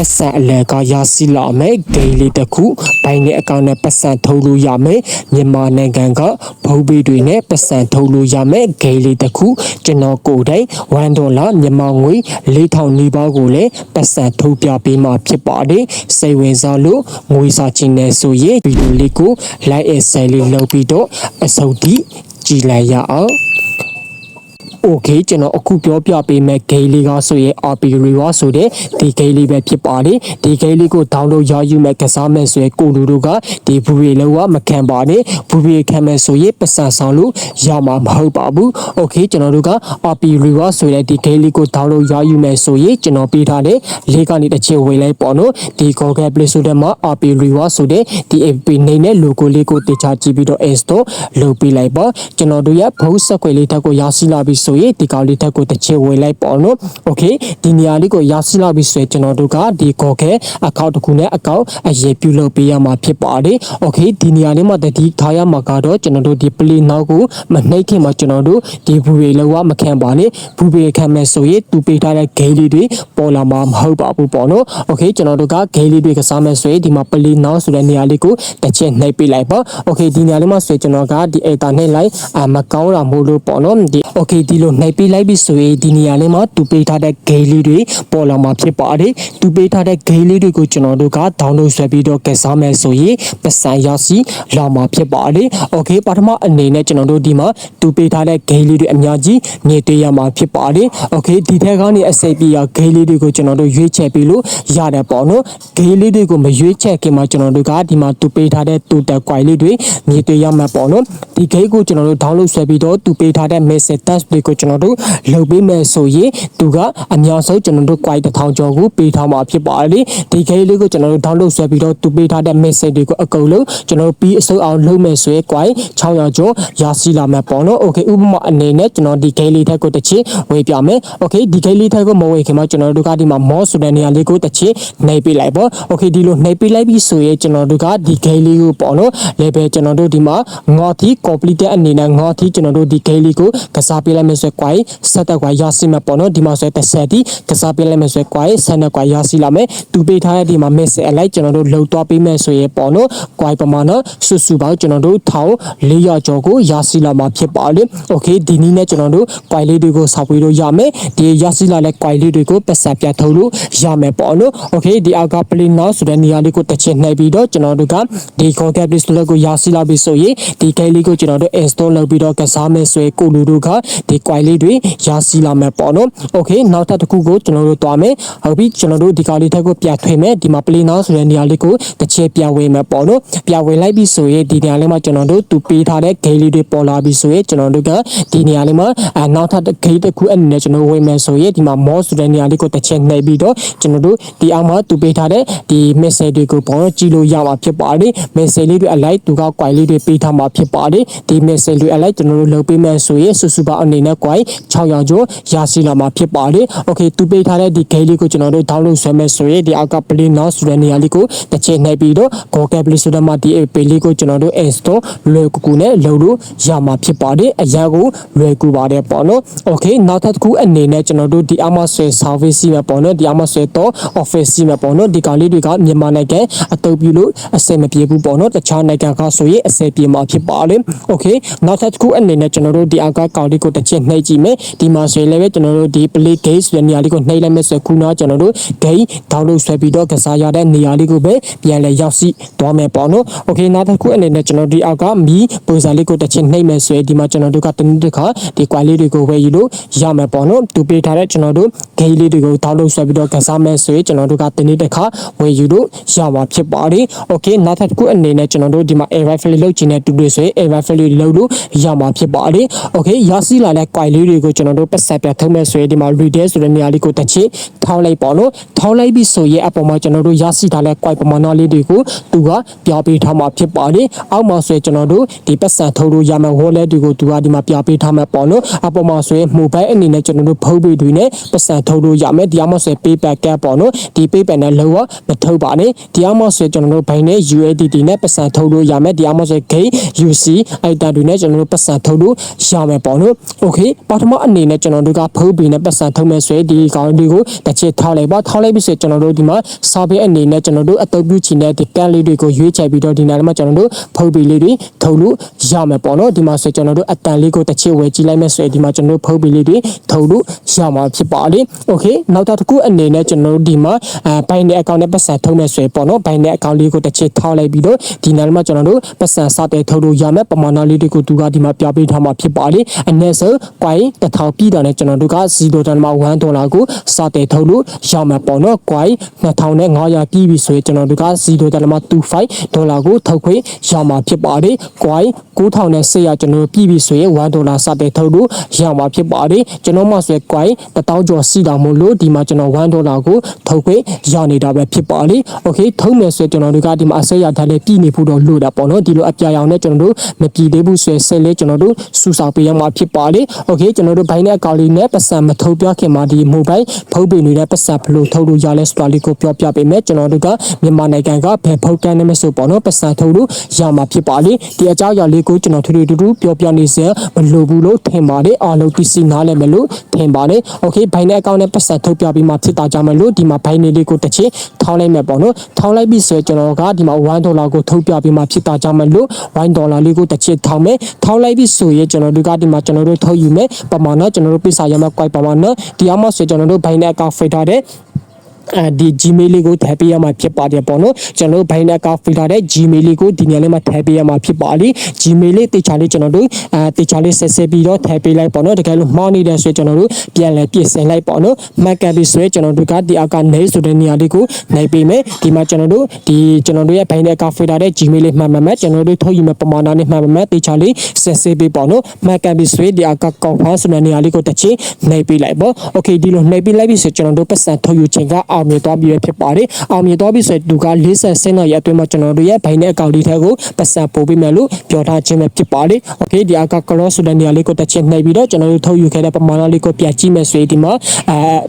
ပတ်စံအလဲကရရှိလာမယ်ဂိမ်းလေးတစ်ခုဘိုင်းနဲ့အကောင်နဲ့ပတ်စံထုတ်လို့ရမယ်မြန်မာနိုင်ငံကဘုံဘီတွေနဲ့ပတ်စံထုတ်လို့ရမယ်ဂိမ်းလေးတစ်ခုကျွန်တော်ကိုယ်တိုင်$1မြန်မာငွေ4000နီးပါးကိုလည်းပတ်စံထုတ်ပြပေးမှာဖြစ်ပါတယ်စိတ်ဝင်စားလို့ငွေစာချင်းနဲ့ဆိုရင်ဗီဒီယိုလေးကို like and share လေးလုပ်ပြီးတော့အဆုံးထိကြည့်လိုက်ရအောင်Okay ကျွန်တော်အခုပြောပြပေးမယ့် game လေးကဆိုရင် RP Reward ဆိုတဲ့ဒီ game လေးပဲဖြစ်ပါတယ်ဒီ game လေးကို download ရယူမဲ့ကစားမဲ့ဆိုရင်ကိုလူတို့ကဒီဘူရီလောကမခံပါနဲ့ဘူရီခံမဲ့ဆိုရင်ပတ်စံဆောင်လို့ရမှာမဟုတ်ပါဘူး Okay ကျွန်တော်တို့က RP Reward ဆိုတဲ့ဒီ game လေးကို download ရယူမဲ့ဆိုရင်ကျွန်တော်ပေးထားတဲ့လေးကနေတစ်ချက်ဝေလိုက်ပေါ့နော်ဒီ Google Play Store မှာ RP Reward ဆိုတဲ့ဒီ app နေနဲ့ logo လေးကိုတေချာကြည့်ပြီးတော့ install လုပ်ပေးလိုက်ပါကျွန်တော်တို့ရဘုတ်ဆက်ခွေလေးတက်ကိုရရှိလာပြီဆိုရင်ဒီကောင်လေးတက်ကိုတစ်ချက်ဝေလိုက်ပေါ့နော်โอเคဒီနေရာလေးကိုရရှိလာပြီဆိုရင်ကျွန်တော်တို့ကဒီ Google account တစ်ခုနဲ့ account အရေးပြုလုပ်ပေးရမှာဖြစ်ပါတယ်โอเคဒီနေရာလေးမှာတတိထားရမှာကတော့ကျွန်တော်တို့ဒီ play now ကိုမနှိပ်ခင်မှာကျွန်တော်တို့ဒီဘူရီလောကမခံပါနဲ့ဘူရီခံမဲ့ဆိုရင်သူပေးထားတဲ့ game လေးတွေပေါ်လာမှာမဟုတ်ပါဘူးပေါ့နော်โอเคကျွန်တော်တို့က game လေးတွေကစားမဲ့ဆိုရင်ဒီမှာ play now ဆိုတဲ့နေရာလေးကိုတစ်ချက်နှိပ်ပေးလိုက်ပါโอเคဒီနေရာလေးမှာဆိုရင်ကျွန်တော်ကဒီ eta နှိပ်လိုက်မကောင်းတာမို့လို့ပေါ့နော်ဒီโอเคဒီလိုနှိပ်ပေးလိုက်ပြီဆိုရင်ဒီနေရာလေးမှာသူပေးထားတဲ့ game လေးတွေပေါ်လာမှာဖြစ်ပါတယ်သူပေးထားတဲ့ game လေးတွေကိုကျွန်တော်တို့က download ဆွဲပြီးတော့ကစားမယ်ဆိုရင်ပတ်စံရရှိလာမှာဖြစ်ပါတယ်โอเคပထမအနေနဲ့ကျွန်တော်တို့ဒီမှာသူပေးထားတဲ့ game လေးတွေအများကြီးညှိတွေ့ရမှာဖြစ်ပါတယ်โอเคဒီထက်ကနေအစိပ်ပြရ game လေးတွေကိုကျွန်တော်တို့ရွေးချယ်ပြီးလို့ရတယ်ပေါ့နော် game လေးတွေကိုမရွေးချယ်ခင်မှာကျွန်တော်တို့ကဒီမှာသူပေးထားတဲ့တူတက် quite လေးတွေညှိတွေ့ရမှာပေါ့နော်ဒီ game ကိုကျွန်တော်တို့ download ဆွဲပြီးတော့သူပေးထားတဲ့ message test တွေကိုကျွန်တော်တို့လုပ်ပေးမယ်ဆိုရင်သူကအများဆုံးကျွန်တော်တို့ quite 1000ကျော်ကိုပေးထားမှာဖြစ်ပါတယ်ဒီ game လေးကိုကျွန်တော်တို့ download ဆွဲပြီးတော့သူပေးထားတဲ့ message တွေကိုအကုန်လုံးကျွန်တော်တို့ပြီးအစိုးအောင်လုပ်မယ်ဆိုရင် quite 600ကျော်ရရှိလာမှာပေါ့နော် okay ဥပမာအနေနဲ့ကျွန်တော်ဒီ game လေးထက်ကိုတစ်ချက်ဝေပြမယ် okay ဒီ game လေးထက်ကိုမဝေခင်မှာကျွန်တော်တို့ကဒီမှာ more ဆိုတဲ့နေရာလေးကိုတစ်ချက်နှိပ်ပေးလိုက်ပေါ့ okay ဒီလိုနှိပ်ပေးလိုက်ပြီးဆိုရင်ကျွန်တော်တို့ကဒီ game လေးကိုပေါ့နော် level ကျွန်တော်တို့ဒီမှာငေါ်တီ complete အနေနဲ့ငေါ်တီကျွန်တော်တို့ဒီ game လေးကိုကစားပေးလိုက်မယ်ဆိုရင် quite ဆက်တက် quite ရရှိမှာပေါ့နော်ဒီမှာဆိုရင်30တီကစားပေးလိုက်မယ်ဆိုရင် quite ဆက်နဲ့ quite ရရှိလာမယ်သူပေးထားတဲ့ဒီမှာ message အလိုက်ကျွန်တော်တို့လှုပ်သွားပေးမယ်ဆိုရင်ပေါ့နော် quite ပမာဏစုပေါင်းကျွန်တော်တို့1400ကျော်ကိုရရှိလာမှာဖြစ်ပါလေ okay ဒီနည်းနဲ့ကျွန်တော်တို့ quite လေးတွေကိုဆောက်ပြီးလို့ရမယ်ဒီရရှိလာတဲ့ quite လေးတွေကိုပတ်စံပြတ်ထုတ်လို့ရမယ်ပေါ့နော် okay ဒီအောက်က play now ဆိုတဲ့နေရာလေးကိုတစ်ချက်နှိပ်ပြီးတော့ကျွန်တော်တို့ကဒီ Google Play Store ကိုရရှိလာပြီဆိုရင်ဒီ game လေးကိုကျွန်တော်တို့ install လုပ်ပြီးတော့ကစားမယ်ဆိုရင်ကိုလူတို့ကဒီ quite လေးတွေရရှိလာမယ်ပေါ့နော် okay နောက်ထပ်တစ်ခုကိုကျွန်တော်တို့တွားမယ်ဟုတ်ပြီကျွန်တော်တို့ဒီကားလေးထက်ကိုပြထွေမယ်ဒီမှာ play now ဆိုတဲ့နေရာလေးကိုတစ်ချက်ပြဝေမယ်ပေါ့နော်ပြဝေလိုက်ပြီဆိုရင်ဒီနေရာလေးမှာကျွန်တော်တို့သူပေးထားတဲ့ game လေးတွေပေါ်လာပြီဆိုရင်ကျွန်တော်တို့ကဒီနေရာလေးမှာနောက်ထပ် game တစ်ခုအနေနဲ့ကျွန်တော်ဝေမယ်ဆိုရင်ဒီမှာ more ဆိုတဲ့နေရာလေးကိုတစ်ချက်နှိပ်ပြီးတော့ကျွန်တော်တို့ဒီအောက်မှာသူပေးထားတဲ့ဒီ message တွေကိုပေါ်ကြည့်လို့ရမှာဖြစ်ပါတယ် message လေးတွေအလိုက်သူက quite လေးတွေပေးထားမှာဖြစ်ပါတယ်ဒီ message တွေအလိုက်ကျွန်တော်တို့လုပ်ပေးမယ်ဆိုရင်စုပေါင်းအနေနဲ့ quite 600ကျော်ရရှိလာမှာဖြစ်ပါတယ် okay သူပေးထားတဲ့ဒီ game လေးကိုကျွန်တော်တို့ download ဆွဲမယ်ဆိုရင်ဒီအောက်က play now ဆိုတဲ့နေရာလေးကိုတစ်ချက်နှိပ်ပြီးတော့ Google Play Store မှာဒီ app လေးကိုကျွန်တော်တို့ install လွယ်ကူကူနဲ့လုပ်လို့ရမှာဖြစ်ပါတယ်အရာကိုလွယ်ကူပါတယ်ပေါ့နော် okay နောက်ထပ်တစ်ခုအနေနဲ့ကျွန်တော်တို့ဒီအောက်မှာဆွဲ service စီမှာပေါ့နော်ဒီအောက်မှာဆွဲတော့ office စီမှာပေါ့နော်ဒီကောင်လေးတွေကမြန်မာနိုင်ငံအတုပ်ပြုလို့အဆင်မပြေဘူးပေါ့နော်တခြားနိုင်ငံကဆိုရင်အဆင်ပြေမှာဖြစ်ပါတယ် okay နောက်ထပ်တစ်ခုအနေနဲ့ကျွန်တော်တို့ဒီအောက်ကကောင်လေးကိုတစ်ချက်နှိပ်ကြည့်မယ်ဒီမှာဆိုရင်လည်းကျွန်တော်တို့ဒီ play game ဆိုတဲ့နေရာလေးကိုနှိပ်လိုက်မယ်ဆိုခုနကကျွန်တော်တို့ game download ဆွဲပြီးတော့ကစားရတဲ့နေရာလေးကိုပဲပြန်လဲရောက်စီသွားမယ်ပေါ့နော် okay နောက်တစ်ခုအနေနဲ့ကျွန်တော်ဒီအောက်ကမီပုံစံလေးကိုတစ်ချက်နှိပ်မယ်ဆိုရင်ဒီမှာကျွန်တော်တို့ကတနည်းတစ်ခါဒီ quite လေးတွေကိုဝယ်ယူလို့ရမယ်ပေါ့နော်သူပေးထားတဲ့ကျွန်တော်တို့ game လေးတွေကို download ဆွဲပြီးတော့ကစားမယ်ဆိုရင်ကျွန်တော်တို့ကတနည်းတစ်ခါဝယ်ယူလို့ရမှာဖြစ်ပါတယ် okay နောက်တစ်ခုအနေနဲ့ကျွန်တော်တို့ဒီမှာ air rifle လောက်ချင်တဲ့တူတွေဆိုရင် air rifle လေးလောက်လို့ရမှာဖြစ်ပါတယ် okay ရရှိလာတဲ့ quite လေးတွေကိုကျွန်တော်တို့ပတ်ဆက်ပြထုတ်မယ်ဆိုရင်ဒီမှာ reader ဆိုတဲ့နေရာလေးကိုတစ်ချက်ထောင်းလိုက်ပေါ့နော်ထောင်းလိုက်ပြီးဆိုရင်အပေါ်မှာကျွန်တော်တို့ရရှိထားတဲ့ quite ပမာဏလေးတွေကိုသူကပြပေးထားမှာဖြစ်ပါတယ်အောက်မှာဆိုရင်ကျွန်တော်တို့ဒီပတ်စံထုတ်လို့ရမယ့် wallet တွေကိုသူကဒီမှာပြပေးထားမှာပေါ့နော်အပေါ်မှာဆိုရင် mobile အနေနဲ့ကျွန်တော်တို့ဖုန်းပေတွေနဲ့ပတ်စံထုတ်လို့ရမယ်ဒီအောက်မှာဆိုရင် PayPal cap ပေါ့နော်ဒီ PayPal နဲ့လုံးဝမထုတ်ပါနဲ့ဒီအောက်မှာဆိုရင်ကျွန်တော်တို့ဘိုင်းနဲ့ USDT နဲ့ပတ်စံထုတ်လို့ရမယ်ဒီအောက်မှာဆိုရင် Gain UC အဲ့တာတွေနဲ့ကျွန်တော်တို့ပတ်စံထုတ်လို့ရမယ်ပေါ့နော် okay ပထမအနေနဲ့ကျွန်တော်တို့ကဖုတ်ပြီးနဲ့ပတ်စံထုတ်မဲ့ဆိုဒီကောင်လေးကိုတစ်ချက်ထောက်လိုက်ပါထောက်လိုက်ပြီးဆိုကျွန်တော်တို့ဒီမှာစာပေအနေနဲ့ကျွန်တော်တို့အတုပ်ပြုချင်တဲ့ဒီကန့်လေးတွေကိုရွေးချယ်ပြီးတော့ဒီနားမှာကျွန်တော်တို့ဖုတ်ပြီးလေးတွေထုတ်လို့ရမယ်ပေါ့နော်ဒီမှာဆိုကျွန်တော်တို့အတန်လေးကိုတစ်ချက်ဝယ်ကြည့်လိုက်မဲ့ဆိုဒီမှာကျွန်တော်တို့ဖုတ်ပြီးလေးတွေထုတ်လို့ရမှာဖြစ်ပါလေโอเคနောက်တစ်ခုအနေနဲ့ကျွန်တော်တို့ဒီမှာဘိုင်နယ်အကောင့်နဲ့ပတ်စံထုတ်မဲ့ဆိုပေါ့နော်ဘိုင်နယ်အကောင့်လေးကိုတစ်ချက်ထောက်လိုက်ပြီးတော့ဒီနားမှာကျွန်တော်တို့ပတ်စံစတဲ့ထုတ်လို့ရမယ်ပမာဏလေးတွေကိုသူကဒီမှာပြပေးထားမှာဖြစ်ပါလေအနည်းဆုံးကွိုင်း1000ပြည်တာနဲ့ကျွန်တော်တို့က$0.1ဒေါ်လာကိုစတဲ့ထုတ်လို့ရမှာပေါ့နော်ကွိုင်း2500ပြည်ပြီဆိုရင်ကျွန်တော်တို့က$0.25ဒေါ်လာကိုထုတ်ခွင့်ရမှာဖြစ်ပါတယ်ကွိုင်း9400ကျွန်တော်ပြည်ပြီဆိုရင်$1စတဲ့ထုတ်လို့ရမှာဖြစ်ပါတယ်ကျွန်တော်မှဆိုရင်ကွိုင်း1000ကျော်စီတာမို့လို့ဒီမှာကျွန်တော်$1ကိုထုတ်ခွင့်ရနေတာပဲဖြစ်ပါလေโอเคထုံးမယ်ဆိုရင်ကျွန်တော်တို့ကဒီမှာအစရထားလေးပြည်နေဖို့တော့လို့တာပေါ့နော်ဒီလိုအပြာရောင်နဲ့ကျွန်တော်တို့မပြည်သေးဘူးဆိုရင်ဆက်လေးကျွန်တော်တို့စူဆောင်ပေးရမှာဖြစ်ပါလေโอเคကျွန်တော်တို့ဘိုင်းနဲ့အကောင့်လေးနဲ့ပတ်စံမထုတ်ပြခင်မှာဒီမိုဘိုင်းဖုတ်ပင်နေတဲ့ပတ်စံဘလို့ထုတ်လို့ရလဲဆိုတာလေးကိုပြောပြပေးမယ်ကျွန်တော်တို့ကမြန်မာနိုင်ငံကဘယ်ဖုတ်တန်းနေမဆိုပေါ့နော်ပတ်စံထုတ်လို့ရမှာဖြစ်ပါလေဒီအကြောင်းအရာလေးကိုကျွန်တော်ထူထူပြောပြနေစေမလိုဘူးလို့ထင်ပါတယ်အားလုံးသိစီနားလည်မယ်လို့ထင်ပါတယ်โอเคဘိုင်းနဲ့အကောင့်နဲ့ပတ်စံထုတ်ပြပြီးမှဖြစ်တာကြောင့်မလို့ဒီမှာဘိုင်းလေးကိုတစ်ချက်ထောင်းလိုက်မယ်ပေါ့နော်ထောင်းလိုက်ပြီးဆိုကျွန်တော်ကဒီမှာ$1ကိုထုတ်ပြပြီးမှဖြစ်တာကြောင့်မလို့$1လေးကိုတစ်ချက်ထောင်းမယ်ထောင်းလိုက်ပြီးဆိုရင်ကျွန်တော်တို့ကဒီမှာကျွန်တော်တို့ထုတ်ယူမယ်ပမာဏကျွန်တော်တို့ပြစာရမှာကွိုက်ပမာဏဒီအမှဆိုကျွန်တော်တို့ဘိုင်းနဲ့အကောင့်ဖိထားတဲ့ဒီ Gmail လေးကိုထည့်ပေးရမှာဖြစ်ပါတယ်ပေါ့နော်ကျွန်တော်တို့ဘိုင်းနဲ့အကောင့်ဖိထားတဲ့ Gmail လေးကိုဒီနေရာလေးမှာထည့်ပေးရမှာဖြစ်ပါလိ Gmail လေးတေချာလေးကျွန်တော်တို့တေချာလေးဆက်ပြီးတော့ထည့်ပေးလိုက်ပေါ့နော်တကယ်လို့မှားနေတဲ့ဆိုကျွန်တော်တို့ပြန်လဲပြင်ဆင်လိုက်ပေါ့နော်မှတ်ကပ်ပြီးဆိုရင်ကျွန်တော်တို့ကဒီအကောင့်နေဆိုတဲ့နေရာလေးကိုနိုင်ပေးမယ်ဒီမှာကျွန်တော်တို့ရဲ့ဘိုင်းနဲ့အကောင့်ဖိထားတဲ့ Gmail လေးမှတ်မှတ်ကျွန်တော်တို့ထုတ်ယူမဲ့ပမာဏနဲ့မှတ်မှတ်တေချာလေးဆက်ပေးပေါ့နော်မှတ်ကပ်ပြီးဆိုရင်ဒီအကောင့်ကောက်ဖန်ဆိုတဲ့နေရာလေးကိုတစ်ချိန်နိုင်ပေးလိုက်ပေါ့โอเคဒီလိုနိုင်ပေးလိုက်ပြီးဆိုကျွန်တော်တို့ပတ်စံထုတ်ယူခြင်းကအောင်မြင်သွားပြီဖြစ်ပါတယ်အောင်မြင်သွားပြီဆိုသူက40စင်းတော့ရအတွင်းမှာကျွန်တော်တို့ရဲ့ဘိုင်းနဲ့အကောင့်လေးထဲကိုပတ်စံပို့ပေးမယ်လို့ပြောထားခြင်းပဲဖြစ်ပါတယ်โอเคဒီအကောင့်ကလောဆိုတဲ့နေရာလေးကိုတစ်ချက်နှိပ်ပြီးတော့ကျွန်တော်တို့ထုတ်ယူခဲ့တဲ့ပမာဏလေးကိုပြန်ကြည့်မယ်ဆိုရင်ဒီမှာ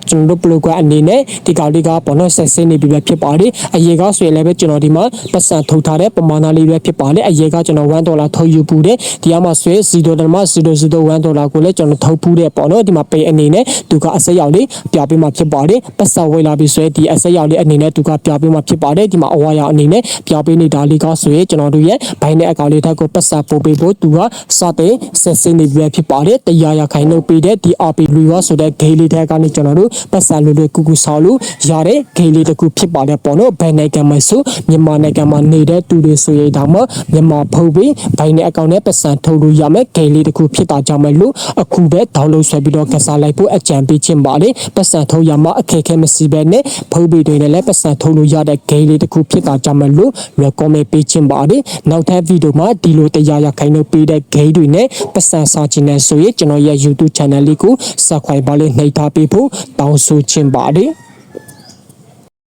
ကျွန်တော်တို့ blogger အနေနဲ့ဒီကောင်လေးကပေါ်တော့ဆက်စင်းနေပြီပဲဖြစ်ပါတယ်အရေးကဆိုရင်လည်းပဲကျွန်တော်ဒီမှာပတ်စံထုတ်ထားတဲ့ပမာဏလေးပဲဖြစ်ပါတယ်အရေးကကျွန်တော်$1ထုတ်ယူပူတယ်ဒီအမှာဆိုရင်$0.001ကိုလည်းကျွန်တော်ထုတ်ပူတယ်ပေါ့နော်ဒီမှာ pay အနေနဲ့သူကအစက်ရောက်လေးပြပေးမှဖြစ်ပါတယ်ပတ်စံဝယ်လာပြီဆိုရင်ဒီအစက်ရောက်လေးအနေနဲ့သူကပြပေးမှဖြစ်ပါတယ်ဒီမှာအဝါရောင်အနေနဲ့ပြပေးနေတာလေးကဆိုရင်ကျွန်တော်တို့ရဲ့ဘိုင်းနဲ့အကောင့်လေးထက်ကိုပတ်စံပို့ပေးဖို့သူကစတဲ့ဆက်စင်းနေပြီဖြစ်ပါတယ်တရားရခိုင်လို့ပေးတဲ့ဒီ RP လူရောဆိုတဲ့ gate လေးထက်ကနေကျွန်တော်တို့ပတ်စံလူတွေကူကူဆောက်လို့ရတဲ့ gate လေးတစ်ခုဖြစ်ပါတယ်ပေါ့နော်ဘယ်နိုင်ငံမှာဆိုမြန်မာနိုင်ငံမှာနေတဲ့သူတွေဆိုရင်ဒါမှမြန်မာဖုတ်ပြီးဘိုင်းနဲ့အကောင့်နဲ့ပတ်စံထုတ်လို့ရမယ် gate လေးတစ်ခုဖြစ်တာကြောင့်မလို့အခုပဲ download ဆွဲပြီးတော့ကစားလိုက်ဖို့အကြံပေးခြင်းပါလေပတ်စံထုတ်ရမှာအခက်အခဲမရှိဘဲနဲ့ဖုတ်ပြီးတွေနဲ့လည်းပတ်စံထုတ်လို့ရတဲ့ gate လေးတစ်ခုဖြစ်တာကြောင့်မလို့ recommend ပေးခြင်းပါလေနောက်ထပ်ဗီဒီယိုမှာဒီလိုတရားရခိုင်လို့ပေးတဲ့ gate တွေနဲ့ပတ်စံစာခြင်းနဲ့ဆိုရင်ကျွန်တော်ရဲ့ YouTube channel လေးကို subscribe ပါလေးနှိပ်ထားပေးဖို့တောင်းဆိုခြင်းပါလေ